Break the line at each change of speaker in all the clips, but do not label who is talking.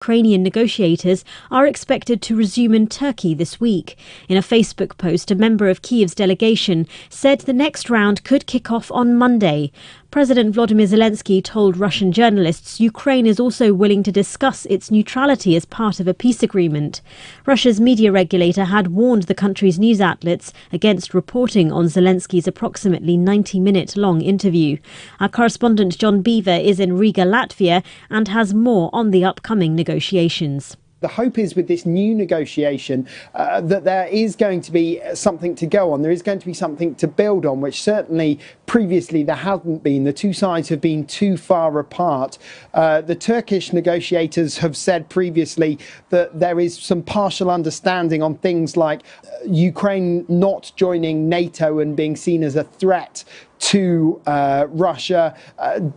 Ukrainian negotiators are expected to resume in Turkey this week. In a Facebook post, a member of Kyiv's delegation said the next round could kick off on Monday. President Volodymyr Zelensky told Russian journalists Ukraine is also willing to discuss its neutrality as part of a peace agreement. Russia's media regulator had warned the country's news outlets against reporting on Zelensky's approximately 90-minute-long interview. Our correspondent John Beaver is in Riga, Latvia, and has more on the upcoming negotiations.
The hope is with this new negotiation that there is going to be something to go on. There is going to be something to build on, which certainly previously there hasn't been. The two sides have been too far apart. The Turkish negotiators have said previously that there is some partial understanding on things like Ukraine not joining NATO and being seen as a threat to Russia,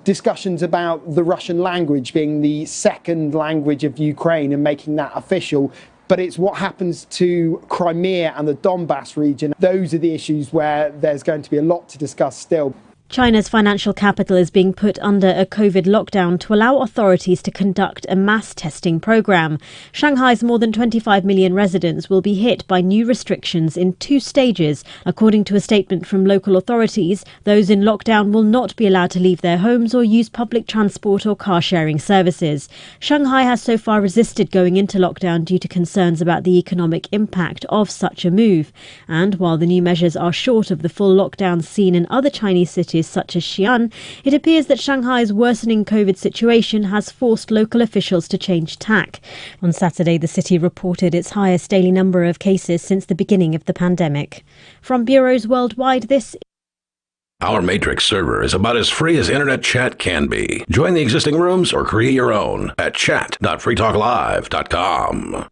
discussions about the Russian language being the second language of Ukraine and making that official. But it's what happens to Crimea and the Donbass region. Those are the issues where there's going to be a lot to discuss still.
China's financial capital is being put under a COVID lockdown to allow authorities to conduct a mass testing program. Shanghai's more than 25 million residents will be hit by new restrictions in 2 stages. According to a statement from local authorities, those in lockdown will not be allowed to leave their homes or use public transport or car-sharing services. Shanghai has so far resisted going into lockdown due to concerns about the economic impact of such a move. And while the new measures are short of the full lockdown seen in other Chinese cities, such as Xi'an, it appears that Shanghai's worsening COVID situation has forced local officials to change tack. On Saturday, the city reported its highest daily number of cases since the beginning of the pandemic. From bureaus worldwide, this
Our Matrix server is about as free as internet chat can be. Join the existing rooms or create your own at chat.freetalklive.com.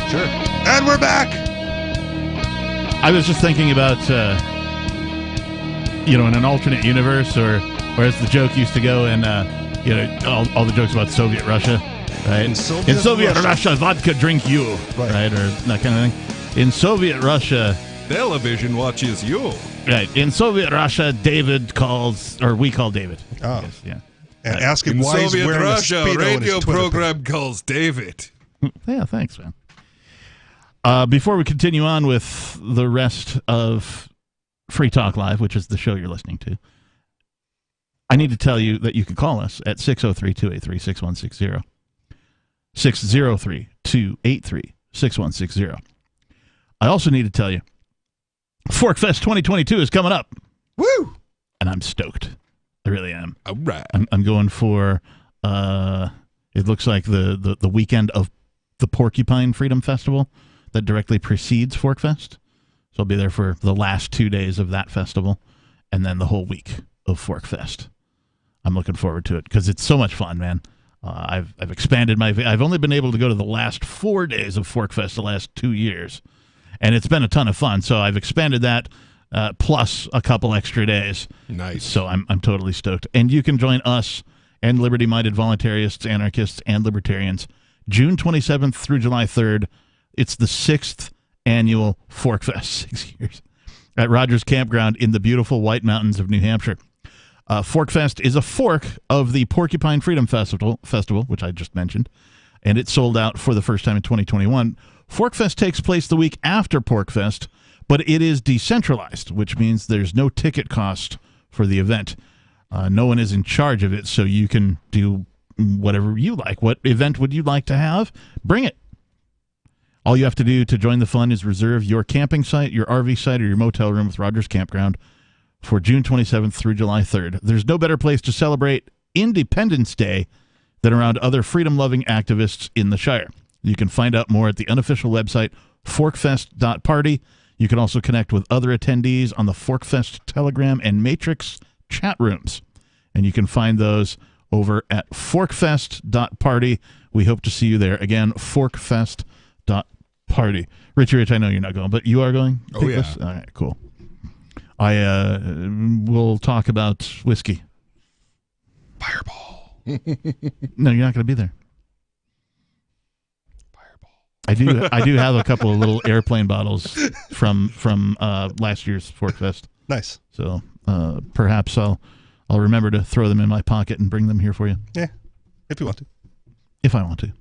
Sure. And we're back.
I was just thinking about, in an alternate universe, or as the joke used to go in, all the jokes about Soviet Russia, right? In Soviet Russia, vodka drink you, right? Or that kind of thing. In Soviet Russia,
television watches you.
Right. In Soviet Russia, David calls, or we call David.
Oh,
guess, yeah.
And ask him why he's wearing a Speedo in his Twitter
program calls David.
Yeah, thanks, man. Before we continue on with the rest of Free Talk Live, which is the show you're listening to, I need to tell you that you can call us at 603-283-6160. 603-283-6160. I also need to tell you, Forkfest 2022 is coming up.
Woo!
And I'm stoked. I really am.
All right.
I'm going for, it looks like the weekend of the Porcupine Freedom Festival that directly precedes Forkfest. So I'll be there for the last 2 days of that festival and then the whole week of Forkfest. I'm looking forward to it because it's so much fun, man. I've expanded I've only been able to go to the last 4 days of Forkfest the last 2 years, and it's been a ton of fun. So I've expanded that plus a couple extra days.
Nice.
So I'm totally stoked. And you can join us and liberty-minded voluntarists, anarchists, and libertarians June 27th through July 3rd. It's the 6th annual Forkfest, 6 years, at Rogers Campground in the beautiful White Mountains of New Hampshire. Forkfest is a fork of the Porcupine Freedom Festival, which I just mentioned, and it sold out for the first time in 2021. Forkfest takes place the week after Porkfest, but it is decentralized, which means there's no ticket cost for the event. No one is in charge of it, so you can do whatever you like. What event would you like to have? Bring it. All you have to do to join the fun is reserve your camping site, your RV site, or your motel room with Rogers Campground for June 27th through July 3rd. There's no better place to celebrate Independence Day than around other freedom-loving activists in the Shire. You can find out more at the unofficial website, forkfest.party. You can also connect with other attendees on the Forkfest Telegram and Matrix chat rooms. And you can find those over at forkfest.party. We hope to see you there. Again, forkfest.party. Rich, I know you're not going, but you are going?
Oh, yeah.
All right, cool. I will talk about whiskey.
Fireball.
No, you're not going to be there.
Fireball.
I do have a couple of little airplane bottles from last year's Fork Fest.
Nice.
So perhaps I'll remember to throw them in my pocket and bring them here for you.
Yeah, if you want to.
If I want to.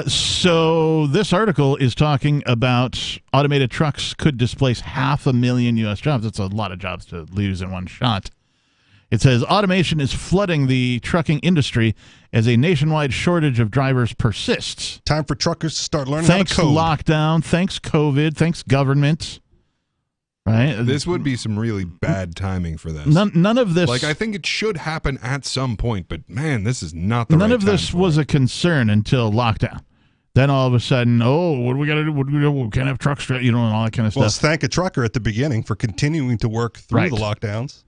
So this article is talking about automated trucks could displace 500,000 U.S. jobs. That's a lot of jobs to lose in one shot. It says automation is flooding the trucking industry as a nationwide shortage of drivers persists.
Time for truckers to start learning
Thanks
how to code.
lockdown, thanks COVID, thanks government. Right?
This would be some really bad timing for this.
None of this...
Like, I think it should happen at some point, but man, this is not the right time.
None of this was a concern until lockdown. Then all of a sudden, what do we got to do? We can't have trucks, and all that kind of
Well,
stuff.
thank a trucker at the beginning for continuing to work through the lockdowns.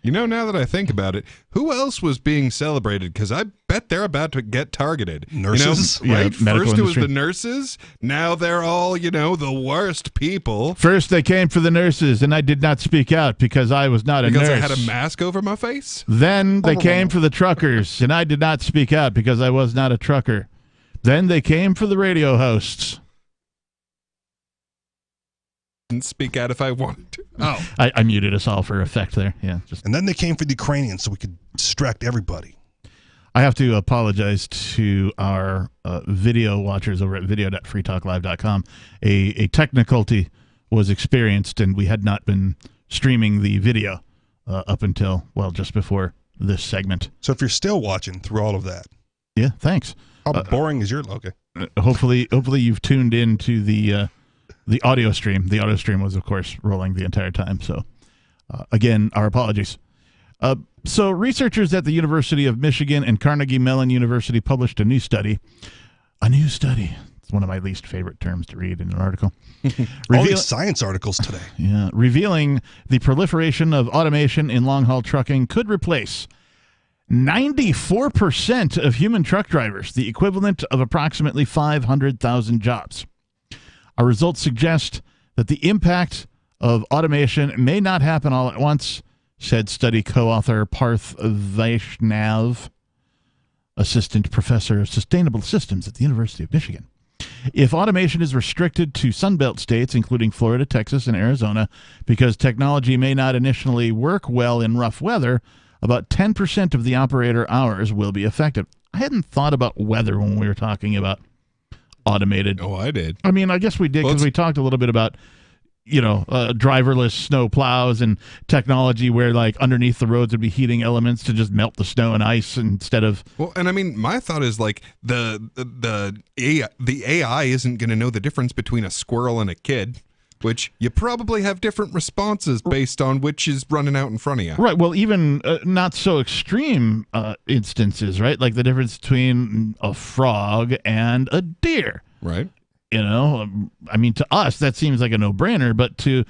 Now that I think about it, who else was being celebrated? Because I bet they're about to get targeted.
Nurses?
Right?
Yeah,
First it was
industry.
the nurses. Now they're all, the worst people.
First, they came for the nurses, and I did not speak out because I was not a nurse.
Because I had a mask over my face?
Then they came for the truckers, and I did not speak out because I was not a trucker. Then they came for the radio hosts.
Didn't speak out if I wanted to. Oh.
I muted us all for effect there. Yeah.
And then they came for the Ukrainians so we could distract everybody.
I have to apologize to our video watchers over at video.freetalklive.com. A techniculty was experienced, and we had not been streaming the video up until, just before this segment.
So if you're still watching through all of that.
Yeah, thanks.
How boring is your logo?
Hopefully you've tuned into the audio stream. The audio stream was, of course, rolling the entire time. So, again, our apologies. So researchers at the University of Michigan and Carnegie Mellon University published a new study. It's one of my least favorite terms to read in an article.
All these science articles today.
Yeah. Revealing the proliferation of automation in long-haul trucking could replace 94% of human truck drivers, the equivalent of approximately 500,000 jobs. Our results suggest that the impact of automation may not happen all at once, said study co-author Parth Vaishnav, assistant professor of sustainable systems at the University of Michigan. If automation is restricted to Sunbelt states, including Florida, Texas, and Arizona, because technology may not initially work well in rough weather, about 10% of the operator hours will be affected. I hadn't thought about weather when we were talking about automated.
Oh, I did.
I mean, I guess we did because we talked a little bit about, driverless snow plows and technology where, like, underneath the roads would be heating elements to just melt the snow and ice instead of.
Well, and I mean, my thought is like the AI isn't going to know the difference between a squirrel and a kid. Which you probably have different responses based on which is running out in front of you.
Right. Well, even not so extreme instances, right? Like the difference between a frog and a deer.
Right.
I mean, to us, that seems like a no-brainer. But to,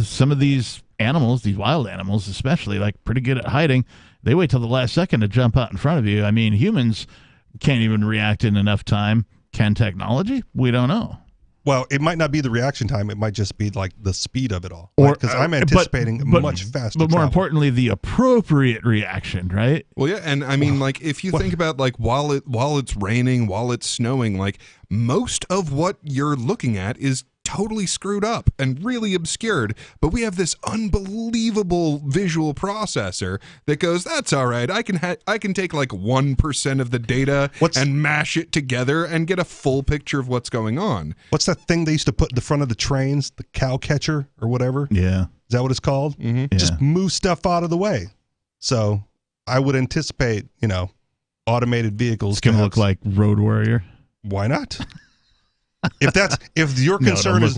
some of these animals, these wild animals especially, like pretty good at hiding, they wait till the last second to jump out in front of you. I mean, humans can't even react in enough time. Can technology? We don't know.
Well, it might not be the reaction time. It might just be like the speed of it all. Because I'm anticipating much faster.
But more importantly, the appropriate reaction, right?
Well, yeah, and I mean, like, if you think about, like, while it's raining, while it's snowing, like, most of what you're looking at is totally screwed up and really obscured, but we have this unbelievable visual processor that goes, that's all right, I can take like 1% of the data and mash it together and get a full picture of what's going on.
What's that thing they used to put in the front of the trains, the cow catcher or whatever?
Yeah.
Is that what it's called?
Mm-hmm.
Yeah.
Just move stuff out of the way. So I would anticipate, automated vehicles.
It's going to look like Road Warrior.
Why not? If your concern is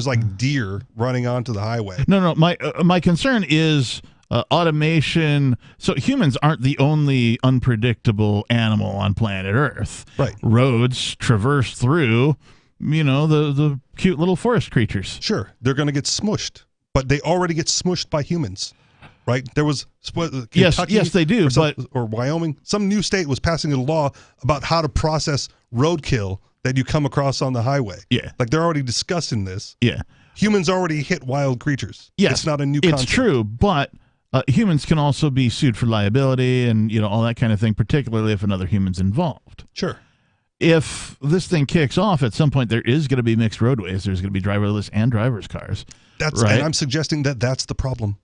like deer running onto the highway.
No. My concern is automation. So humans aren't the only unpredictable animal on planet Earth.
Right.
Roads traverse through, the cute little forest creatures.
Sure, they're going to get smushed, but they already get smushed by humans. Right? There was Kentucky,
yes, they do.
Or Wyoming, some new state was passing a law about how to process roadkill that you come across on the highway.
Yeah.
Like they're already discussing this.
Yeah.
Humans already hit wild creatures.
Yes.
It's not a new concept.
It's true, but humans can also be sued for liability and, all that kind of thing, particularly if another human's involved.
Sure.
if this thing kicks off, at some point there is going to be mixed roadways. There's going to be driverless and driver's cars. Right?
And I'm suggesting that that's the problem.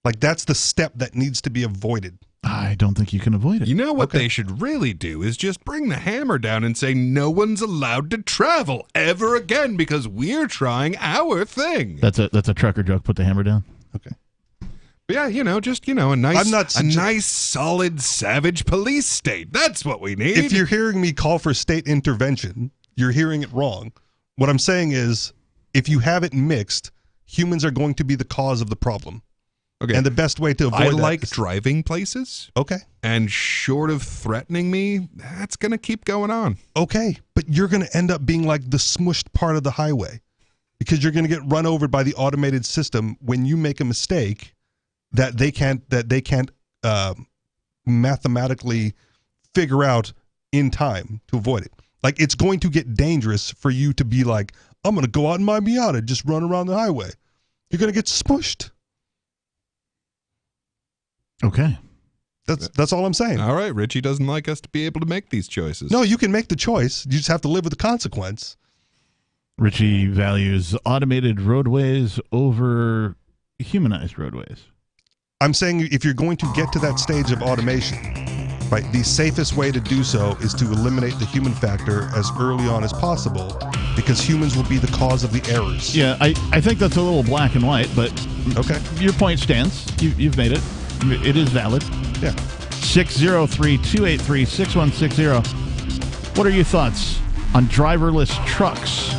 Like, that's the step that needs to be avoided.
I don't think you can avoid it.
You know what they should really do is just bring the hammer down and say no one's allowed to travel ever again because we're trying our thing.
That's a trucker joke. Put the hammer down.
Okay.
But yeah, a nice, solid, savage police state. That's what we need.
If you're hearing me call for state intervention, you're hearing it wrong. What I'm saying is, if you have it mixed, humans are going to be the cause of the problem.
Okay.
And the best way to avoid
that is driving places.
Okay.
And short of threatening me, that's going to keep going on.
Okay. But you're going to end up being like the smushed part of the highway because you're going to get run over by the automated system when you make a mistake that they can't mathematically figure out in time to avoid it. Like, it's going to get dangerous for you to be like, I'm going to go out in my Miata and just run around the highway. You're going to get smushed.
Okay.
That's all I'm saying.
All right. Richie doesn't like us to be able to make these choices.
No, you can make the choice. You just have to live with the consequence.
Richie values automated roadways over humanized roadways.
I'm saying if you're going to get to that stage of automation, right, the safest way to do so is to eliminate the human factor as early on as possible because humans will be the cause of the errors.
Yeah, I think that's a little black and white, but
okay,
your point stands. You've made it. It is valid.
Yeah.
603-283-6160. What are your thoughts on driverless trucks?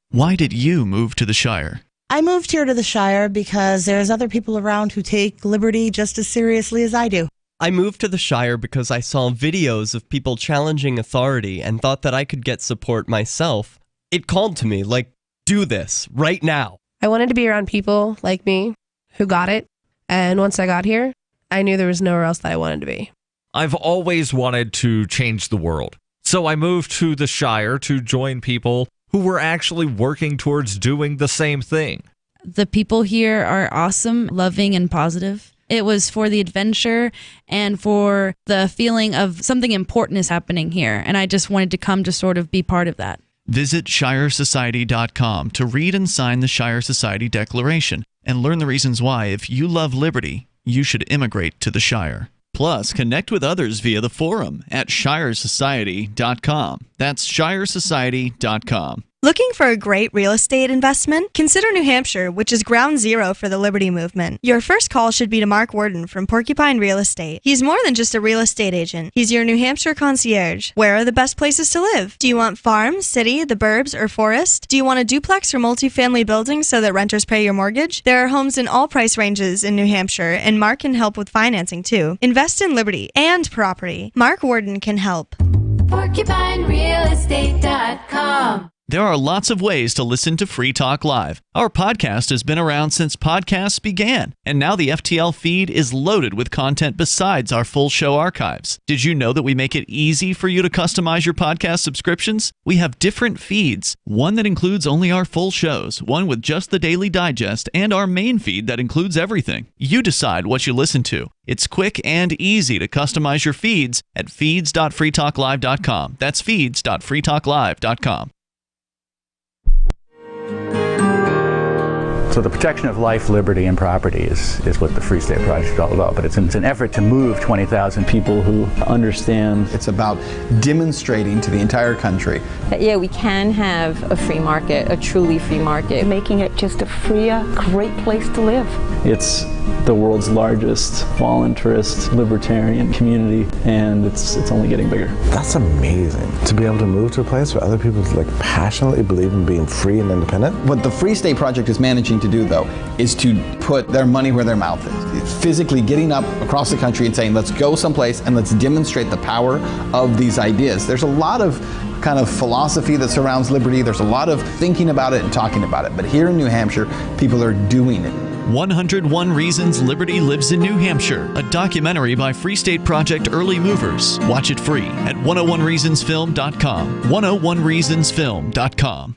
Why did you move to the Shire?
I moved here to the Shire because there's other people around who take liberty just as seriously as I do.
I moved to the Shire because I saw videos of people challenging authority and thought that I could get support myself. It called to me, like, do this, right now.
I wanted to be around people like me who got it, and once I got here, I knew there was nowhere else that I wanted to be.
I've always wanted to change the world, so I moved to the Shire to join people who were actually working towards doing the same thing.
The people here are awesome, loving, and positive. It was for the adventure and for the feeling of something important is happening here, and I just wanted to come to sort of be part of that.
Visit ShireSociety.com to read and sign the Shire Society Declaration and learn the reasons why, if you love liberty, you should immigrate to the Shire. Plus, connect with others via the forum at ShireSociety.com. That's ShireSociety.com.
Looking for a great real estate investment? Consider New Hampshire, which is ground zero for the Liberty Movement. Your first call should be to Mark Worden from Porcupine Real Estate. He's more than just a real estate agent. He's your New Hampshire concierge. Where are the best places to live? Do you want farm, city, the burbs, or forest? Do you want a duplex or multifamily building so that renters pay your mortgage? There are homes in all price ranges in New Hampshire, and Mark can help with financing too. Invest in liberty and property. Mark Worden can help.
PorcupineRealEstate.com.
There are lots of ways to listen to Free Talk Live. Our podcast has been around since podcasts began, and now the FTL feed is loaded with content besides our full show archives. Did you know that we make it easy for you to customize your podcast subscriptions? We have different feeds, one that includes only our full shows, one with just the Daily Digest, and our main feed that includes everything. You decide what you listen to. It's quick and easy to customize your feeds at feeds.freetalklive.com. That's feeds.freetalklive.com.
So the protection of life, liberty, and property is what the Free State Project is all about. But it's an effort to move 20,000 people who understand.
It's about demonstrating to the entire country
that, yeah, we can have a free market, a truly free market. Making it just a freer, great place to live.
It's the world's largest voluntarist libertarian community, and it's only getting bigger.
That's amazing, to be able to move to a place where other people passionately believe in being free and independent.
What the Free State Project is managing to do, though, is to put their money where their mouth is. It's physically getting up across the country and saying, let's go someplace and let's demonstrate the power of these ideas. There's a lot of kind of philosophy that surrounds liberty. There's a lot of thinking about it and talking about it. But here in New Hampshire, people are doing it.
101 Reasons Liberty Lives in New Hampshire, a documentary by Free State Project Early Movers. Watch it free at 101reasonsfilm.com. 101reasonsfilm.com.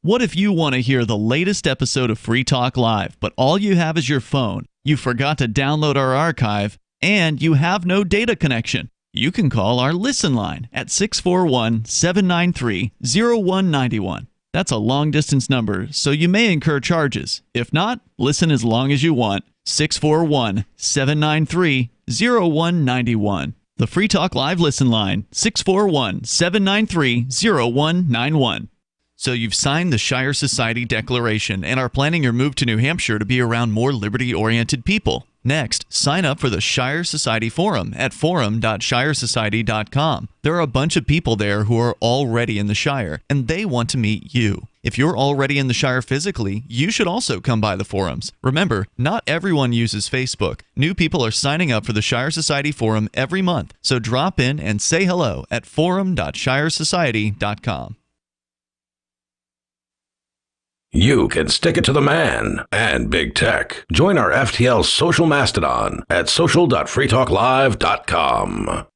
What if you want to hear the latest episode of Free Talk Live, but all you have is your phone? you forgot to download our archive, and you have no data connection, you can call our Listen line at 641-793-0191. That's a long-distance number, so you may incur charges. If not, listen as long as you want. 641-793-0191. The Free Talk Live Listen line, 641-793-0191. So you've signed the Shire Society Declaration and are planning your move to New Hampshire to be around more liberty-oriented people. Next, sign up for the Shire Society Forum at forum.shiresociety.com. There are a bunch of people there who are already in the Shire, and they want to meet you. If you're already in the Shire physically, you should also come by the forums. Remember, not everyone uses Facebook. New people are signing up for the Shire Society Forum every month, so drop in and say hello at forum.shiresociety.com.
You can stick it to the man and big tech. Join our FTL social mastodon at social.freetalklive.com.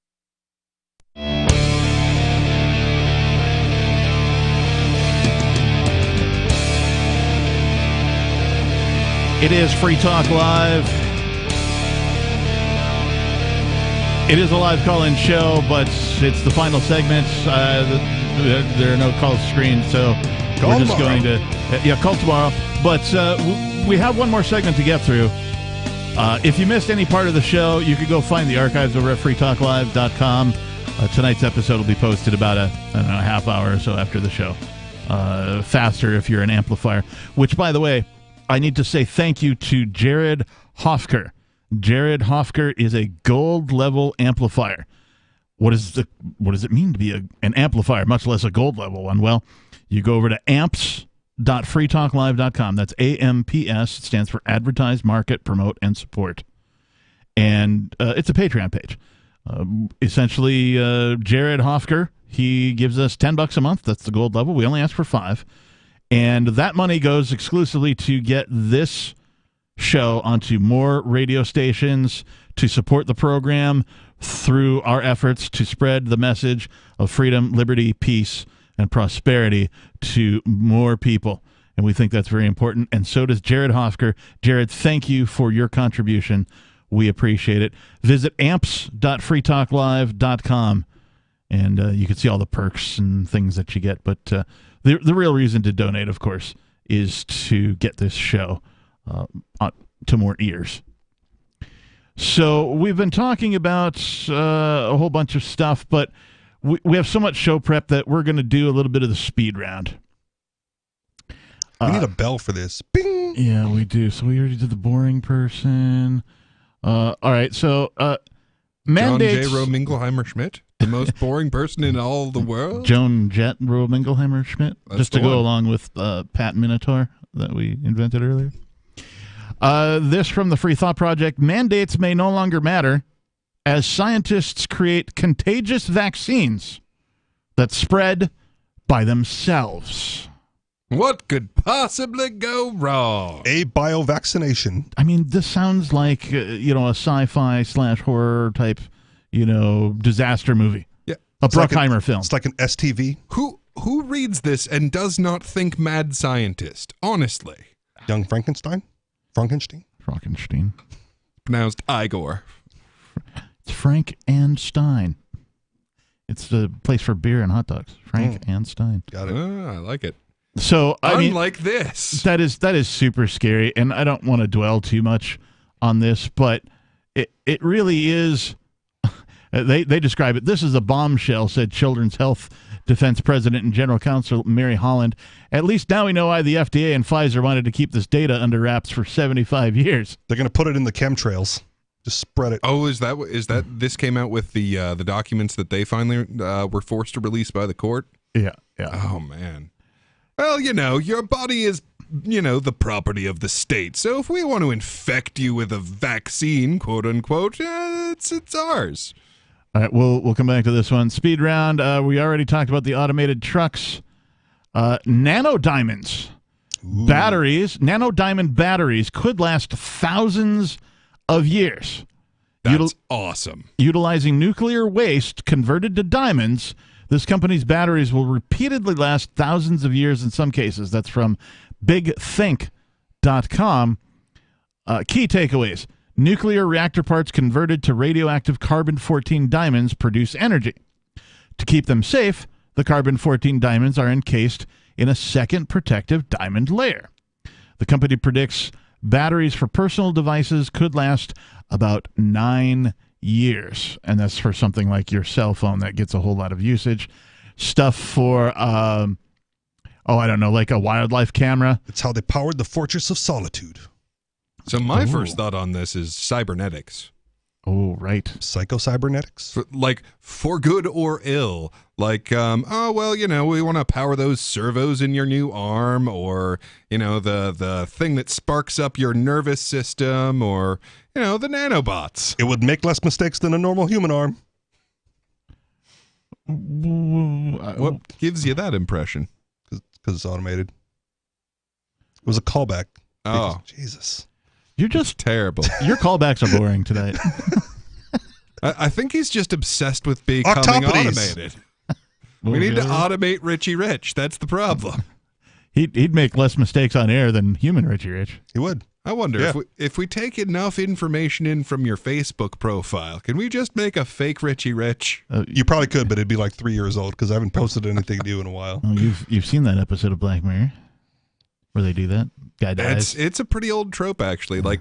It is Free Talk Live. It is a live call-in show, but it's the final segments. There are no calls screened, so we're just going to... call tomorrow. But we have one more segment to get through. If you missed any part of the show, you could go find the archives over at freetalklive.com. Tonight's episode will be posted about a half hour or so after the show. Faster if you're an amplifier. Which, by the way, I need to say thank you to Jared Hofker. Jared Hofker is a gold-level amplifier. What does it mean to be an amplifier, much less a gold-level one? Well, you go over to amps.freetalklive.com. That's AMPS. It stands for Advertise, Market, Promote, and Support. And it's a Patreon page. Essentially, Jared Hofker, he gives us $10 a month. That's the gold level. We only ask for $5. And that money goes exclusively to get this show onto more radio stations, to support the program through our efforts to spread the message of freedom, liberty, peace, and prosperity to more people. And we think that's very important. And so does Jared Hofker. Jared, thank you for your contribution. We appreciate it. Visit amps.freetalklive.com, and you can see all the perks and things that you get. But the real reason to donate, of course, is to get this show to more ears. So we've been talking about a whole bunch of stuff, but we have so much show prep that we're going to do a little bit of the speed round.
We need a bell for this. Bing!
Yeah, we do. So we already did the boring person. All right, so mandates...
John J. Romingleheimer-Schmidt, the most boring person in all the world?
Joan Jett Romingleheimer-Schmidt, just to go along with Pat Minotaur that we invented earlier. This from the Free Thought Project. Mandates may no longer matter as scientists create contagious vaccines that spread by themselves.
What could possibly go wrong?
A biovaccination.
I mean, this sounds like, a sci-fi / horror type, disaster movie.
Yeah.
A Bruckheimer film.
It's like an STV.
Who reads this and does not think mad scientist? Honestly.
Young Frankenstein? Frankenstein?
Pronounced Igor.
It's Frank and Stein. It's the place for beer and hot dogs. Frank and Stein.
Got it. I like it.
So
unlike this,
that is super scary, and I don't want to dwell too much on this, but it really is. They describe it. This is a bombshell, said Children's Health Defense President and General Counsel Mary Holland. At least now we know why the FDA and Pfizer wanted to keep this data under wraps for 75 years.
They're going to put it in the chemtrails. Just spread it.
Oh, is that this came out with the documents that they finally were forced to release by the court?
Yeah.
Oh man. Well, your body is, the property of the state. So if we want to infect you with a vaccine, quote unquote, it's ours.
All right, we'll come back to this one. Speed round. We already talked about the automated trucks. Nanodiamonds. Batteries. Nanodiamond batteries could last thousands of years.
That's awesome.
Utilizing nuclear waste converted to diamonds, this company's batteries will repeatedly last thousands of years in some cases. That's from BigThink.com. Key takeaways. Nuclear reactor parts converted to radioactive carbon-14 diamonds produce energy. To keep them safe, the carbon-14 diamonds are encased in a second protective diamond layer. The company predicts batteries for personal devices could last about 9 years. And that's for something like your cell phone that gets a whole lot of usage. Stuff for, I don't know, like a wildlife camera.
It's how they powered the Fortress of Solitude.
So my first thought on this is cybernetics.
Oh, right.
Psycho-cybernetics?
For good or ill. We want to power those servos in your new arm, or, the thing that sparks up your nervous system, or, the nanobots.
It would make less mistakes than a normal human arm.
What gives you that impression?
Because it's automated. It was a callback.
Oh.
Jesus.
You're just
terrible.
Your callbacks are boring tonight.
I think he's just obsessed with becoming automated. We need to automate Richie Rich. That's the problem.
He'd make less mistakes on air than human Richie Rich.
He would.
I wonder if we take enough information in from your Facebook profile, can we just make a fake Richie Rich?
You probably could, but it'd be like 3 years old because I haven't posted anything new in a while.
Oh, you've seen that episode of Black Mirror where they do that? Guy dies.
It's a pretty old trope, actually. Like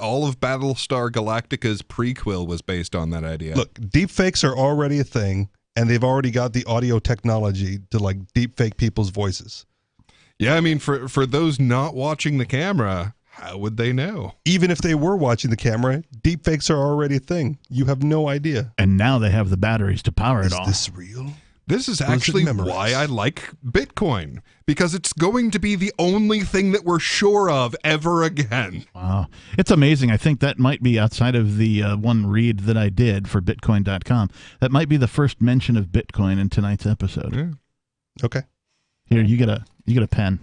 all of Battlestar Galactica's prequel was based on that idea.
Look, deepfakes are already a thing, and they've already got the audio technology to deepfake people's voices.
Yeah, I mean, for those not watching the camera, how would they know?
Even if they were watching the camera, deepfakes are already a thing. You have no idea.
And now they have the batteries to power it all.
Is this real?
This is actually why I like Bitcoin, because it's going to be the only thing that we're sure of ever again.
Wow. It's amazing. I think that might be, outside of the one read that I did for Bitcoin.com, that might be the first mention of Bitcoin in tonight's episode.
Yeah.
Okay.
Here, you get a pen.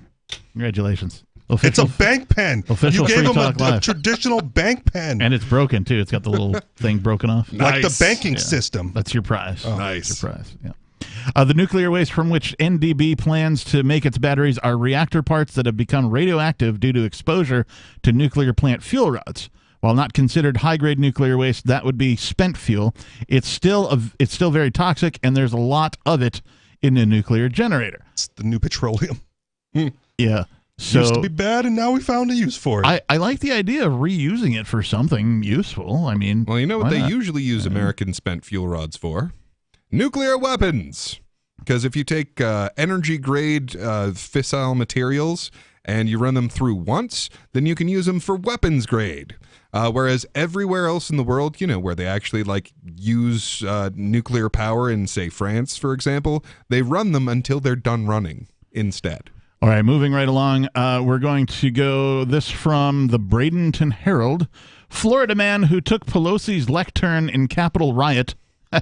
Congratulations.
It's a bank pen.
Official
You gave
Free
him
Talk
a
Live.
traditional bank pen.
And it's broken, too. It's got the little thing broken off.
Like the banking system.
That's your prize.
Oh,
nice.
That's your prize, yeah. The nuclear waste from which NDB plans to make its batteries are reactor parts that have become radioactive due to exposure to nuclear plant fuel rods. While not considered high-grade nuclear waste, that would be spent fuel. It's still very toxic, and there's a lot of it in a nuclear generator.
It's the new petroleum.
Yeah. So,
used to be bad, and now we found a use for it.
I like the idea of reusing it for something useful. I mean,
well, you know what they usually use American spent fuel rods for? Nuclear weapons. Because if you take energy-grade fissile materials and you run them through once, then you can use them for weapons grade. Whereas everywhere else in the world, where they actually use nuclear power in, say, France, for example, they run them until they're done running instead.
All right, moving right along, we're going to go this from the Bradenton Herald. Florida man who took Pelosi's lectern in Capitol riot,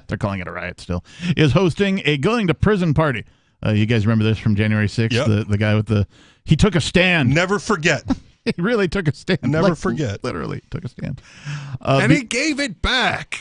they're calling it a riot still, is hosting a going-to-prison party. You guys remember this from January 6th?
Yep.
The guy he took a stand.
Never forget.
He really took a stand.
Never forget.
Literally took a stand.
And he gave it back.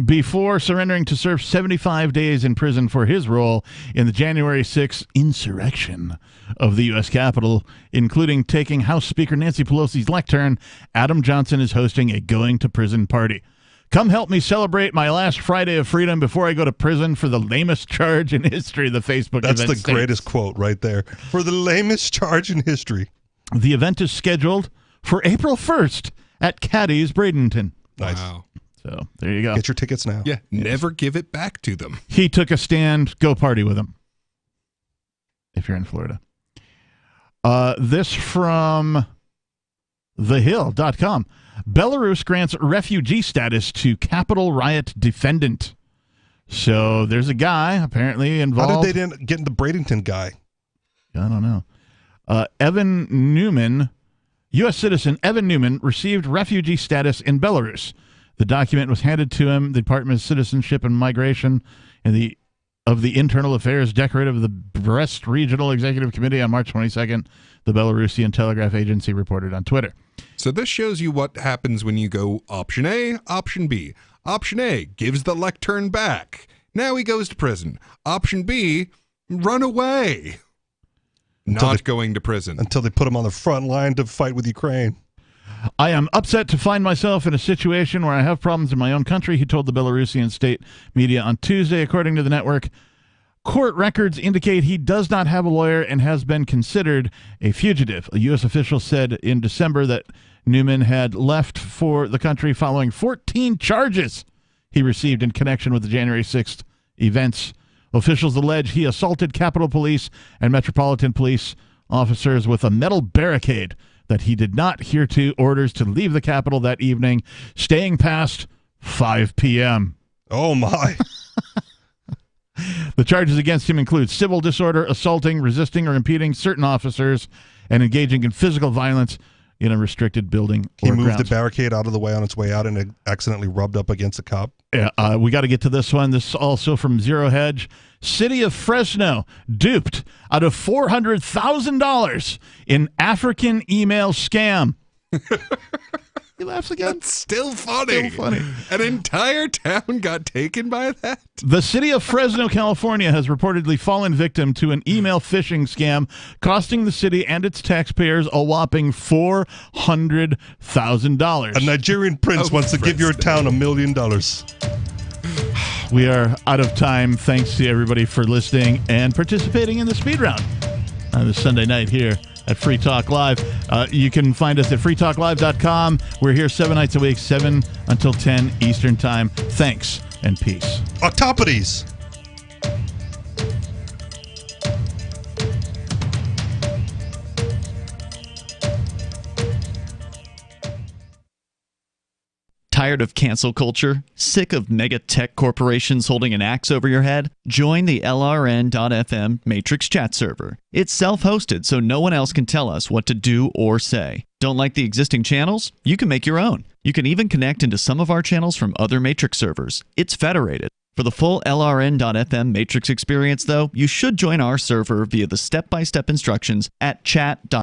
Before surrendering to serve 75 days in prison for his role in the January 6th insurrection of the U.S. Capitol, including taking House Speaker Nancy Pelosi's lectern, Adam Johnson is hosting a going-to-prison party. Come help me celebrate my last Friday of freedom before I go to prison for the lamest charge in history, the Facebook event
That's the
states.
greatest quote right there. For the lamest charge in history.
The event is scheduled for April 1st at Caddy's Bradenton.
Nice.
Wow.
So there you go.
Get your tickets now.
Yeah, never give it back to them.
He took a stand. Go party with him. If you're in Florida. This from thehill.com. Belarus grants refugee status to Capitol riot defendant. So there's a guy apparently involved.
How did they get in the Bradenton guy?
I don't know. Evan Newman, U.S. citizen Evan Newman, received refugee status in Belarus. The document was handed to him, the Department of Citizenship and Migration, and of the Internal Affairs Decorative of the Brest Regional Executive Committee on March 22nd, the Belarusian Telegraph Agency reported on Twitter.
So this shows you what happens when you go option A, option B. Option A gives the lectern back. Now he goes to prison. Option B, run away. Not going to prison.
Until they put him on the front line to fight with Ukraine.
I am upset to find myself in a situation where I have problems in my own country, he told the Belarusian state media on Tuesday, according to the network. Court records indicate he does not have a lawyer and has been considered a fugitive. A U.S. official said in December that Newman had left for the country following 14 charges he received in connection with the January 6th events. Officials allege he assaulted Capitol Police and Metropolitan Police officers with a metal barricade that he did not adhere to orders to leave the Capitol that evening, staying past 5 p.m.
Oh, my.
The charges against him include civil disorder, assaulting, resisting, or impeding certain officers, and engaging in physical violence in a restricted building
He
or
moved
grounds.
the barricade out of the way on its way out and it accidentally rubbed up against a cop.
Yeah, we got to get to this one. This is also from Zero Hedge. City of Fresno duped out of $400,000 in African email scam. He laughs again.
That's still funny.
Still funny.
An entire town got taken by that?
The city of Fresno, California, has reportedly fallen victim to an email phishing scam, costing the city and its taxpayers a whopping $400,000.
A Nigerian prince wants to give your town $1 million.
We are out of time. Thanks to everybody for listening and participating in the speed round on this Sunday night here at Free Talk Live. You can find us at freetalklive.com. We're here 7 nights a week, 7 until 10 Eastern Time. Thanks and peace.
Octopodes.
Tired of cancel culture? Sick of mega tech corporations holding an axe over your head? Join the LRN.FM Matrix chat server. It's self-hosted, so no one else can tell us what to do or say. Don't like the existing channels? You can make your own. You can even connect into some of our channels from other Matrix servers. It's federated. For the full LRN.FM Matrix experience, though, you should join our server via the step-by-step instructions at chat.com.